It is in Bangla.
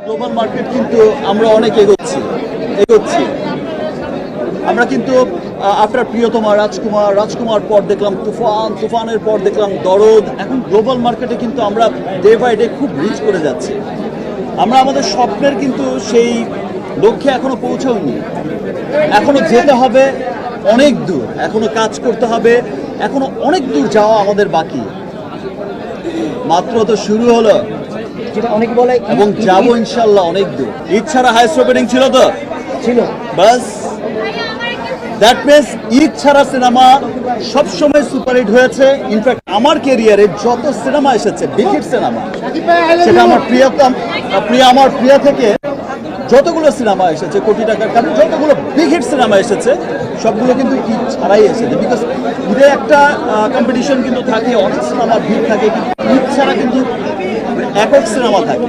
গ্লোবাল মার্কেট কিন্তু আমরা অনেক এগোচ্ছি আমরা কিন্তু আফটার প্রিয়তমা রাজকুমার পর দেখলাম তুফানের পর দেখলাম দরদ। এখন গ্লোবাল মার্কেটে কিন্তু আমরা ডে বাই ডে খুব রিচ করে যাচ্ছি। আমরা আমাদের স্বপ্নের কিন্তু সেই লক্ষ্যে এখনো পৌঁছাইনি, এখনো যেতে হবে অনেক দূর, এখনো কাজ করতে হবে, এখনো অনেক দূর যাওয়া আমাদের বাকি। মাত্র তো শুরু হলো, অনেক বলে এবং যাবো ইনশাল্লাহ অনেক দূর। ঈদ ছাড়া হাইস্ট ওপেনিং ছিল তো ছিল, বাস দ্যাট মিনস ঈদ ছাড়া সিনেমা সবসময় সুপারহিট হয়েছে। ইনফ্যাক্ট আমার ক্যারিয়ারে যত সিনেমা এসেছে, বিগ হিট সিনেমা, সেটা আমার প্রিয়া থেকে যতগুলো সিনেমা এসেছে, কোটি টাকার কারণ যতগুলো বিগ হিট সিনেমা এসেছে, সবগুলো কিন্তু ঈদ ছাড়াই এসেছে। বিকজ ঈদে একটা কম্পিটিশন কিন্তু থাকে, অনেক সিনেমা ভিড় থাকে, কিন্তু ঈদ ছাড়া কিন্তু একক সিনেমা থাকে।